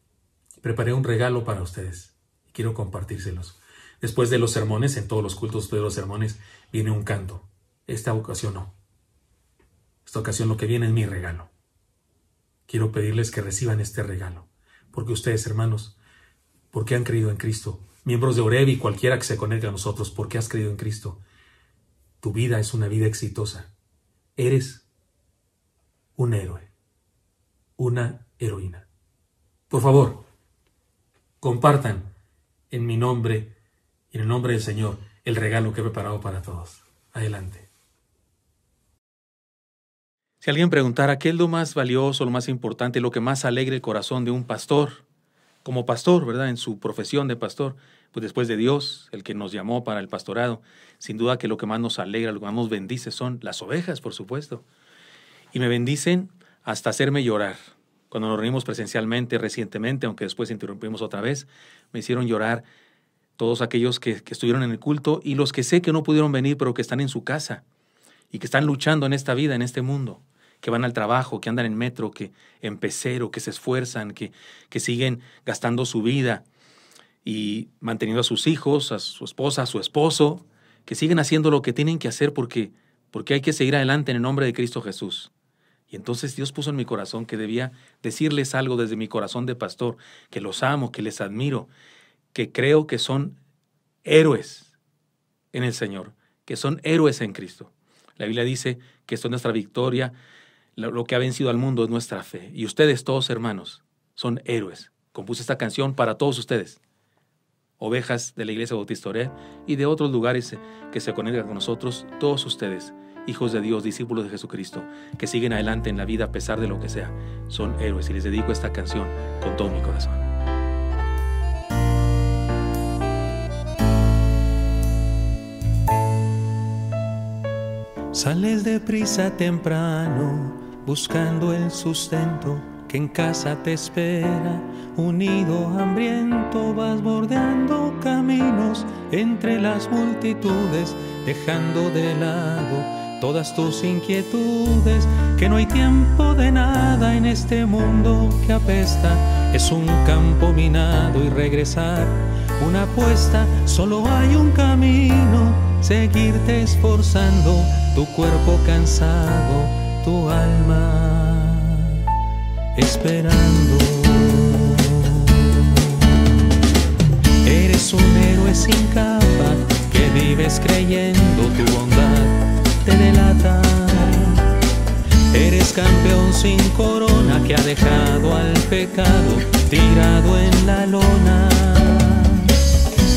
preparé un regalo para ustedes. Quiero compartírselos. Después de los sermones, en todos los cultos, después de los sermones, viene un canto. Esta ocasión no. Esta ocasión lo que viene es mi regalo. Quiero pedirles que reciban este regalo. Porque ustedes, hermanos, porque han creído en Cristo, miembros de Oreb y cualquiera que se conecte a nosotros, porque has creído en Cristo, tu vida es una vida exitosa. Eres un héroe, una heroína. Por favor, compartan en mi nombre y en el nombre del Señor el regalo que he preparado para todos. Adelante. Si alguien preguntara qué es lo más valioso, lo más importante, lo que más alegra el corazón de un pastor, como pastor, ¿verdad? En su profesión de pastor, pues después de Dios, el que nos llamó para el pastorado, sin duda que lo que más nos alegra, lo que más nos bendice son las ovejas, por supuesto. Y me bendicen hasta hacerme llorar. Cuando nos reunimos presencialmente recientemente, aunque después interrumpimos otra vez, me hicieron llorar todos aquellos que estuvieron en el culto y los que sé que no pudieron venir, pero que están en su casa y que están luchando en esta vida, en este mundo, que van al trabajo, que andan en metro, que en pecero, que se esfuerzan, que siguen gastando su vida y manteniendo a sus hijos, a su esposa, a su esposo, que siguen haciendo lo que tienen que hacer porque hay que seguir adelante en el nombre de Cristo Jesús. Y entonces Dios puso en mi corazón que debía decirles algo desde mi corazón de pastor, que los amo, que les admiro, que creo que son héroes en el Señor, que son héroes en Cristo. La Biblia dice que esto es nuestra victoria, lo que ha vencido al mundo es nuestra fe. Y ustedes todos, hermanos, son héroes. Compuse esta canción para todos ustedes, ovejas de la Iglesia Bautista Oreb y de otros lugares que se conectan con nosotros, todos ustedes, hijos de Dios, discípulos de Jesucristo, que siguen adelante en la vida a pesar de lo que sea, son héroes. Y les dedico esta canción con todo mi corazón. Sales deprisa temprano buscando el sustento que en casa te espera. Unido, hambriento, vas bordeando caminos entre las multitudes, dejando de lado todas tus inquietudes, que no hay tiempo de nada en este mundo que apesta. Es un campo minado y regresar una apuesta. Solo hay un camino, seguirte esforzando, tu cuerpo cansado, tu alma esperando. Eres un héroe sin capa, que vives creyendo tu bondad te delata. Eres campeón sin corona, que ha dejado al pecado tirado en la lona.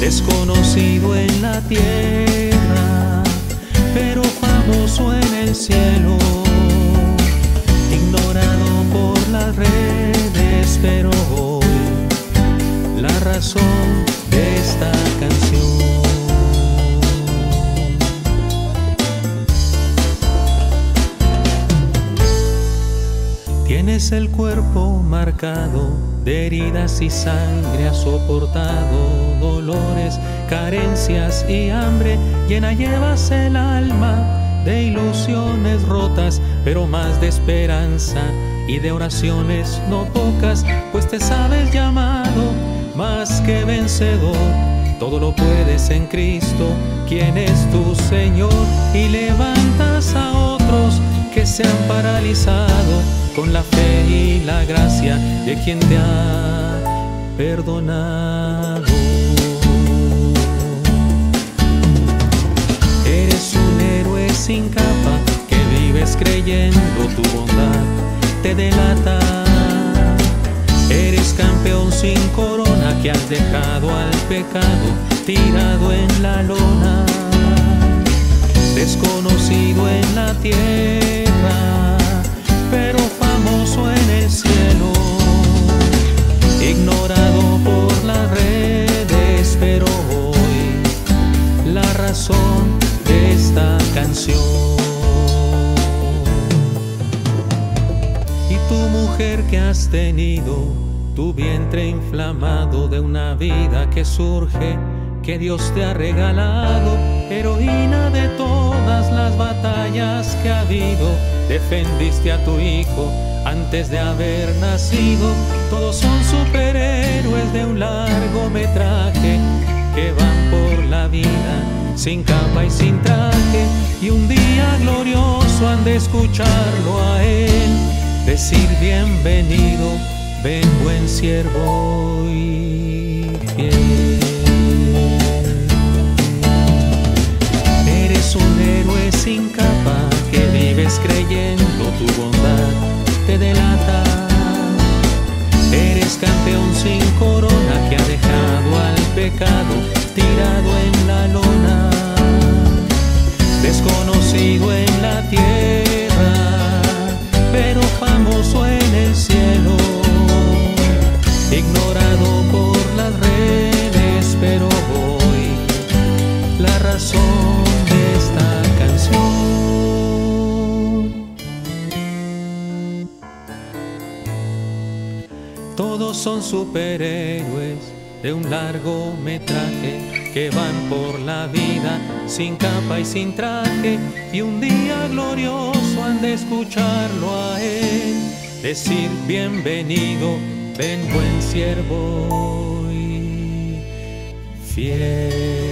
Desconocido en la tierra, pero famoso en el cielo. Ignorado por las redes, pero hoy la razón de esta canción. Tienes el cuerpo marcado de heridas y sangre, has soportado dolores, carencias y hambre. Llena llevas el alma de ilusiones rotas, pero más de esperanza y de oraciones no pocas, pues te sabes llamado más que vencedor. Todo lo puedes en Cristo, quien es tu Señor, y levantas a otros que se han paralizado con la fe y la gracia de quien te ha perdonado. Eres un héroe sin capa, que vives creyendo tu bondad te delata. Eres campeón sin corona, que has dejado al pecado tirado en la lona. Desconocido en la tierra, pero famoso en el cielo. Ignorado por las redes, pero hoy la razón de esta canción. Y tu mujer que has tenido, tu vientre inflamado de una vida que surge, que Dios te ha regalado, heroína de todas las batallas que ha habido. Defendiste a tu hijo antes de haber nacido. Todos son superhéroes de un largometraje, que van por la vida sin capa y sin traje. Y un día glorioso han de escucharlo a él decir: bienvenido, ven buen siervo y fiel. Eres un héroe sin capa, que vives creyendo tu bondad te delata. Eres campeón sin corona, que ha dejado al pecado tirado en la lona. Desconocido en la tierra, pero famoso en el cielo. Ignorado por las redes, pero hoy la razón de esta canción. Todos son superhéroes de un largometraje, que van por la vida sin capa y sin traje. Y un día glorioso han de escucharlo a él decir: bienvenido, ven buen siervo y fiel.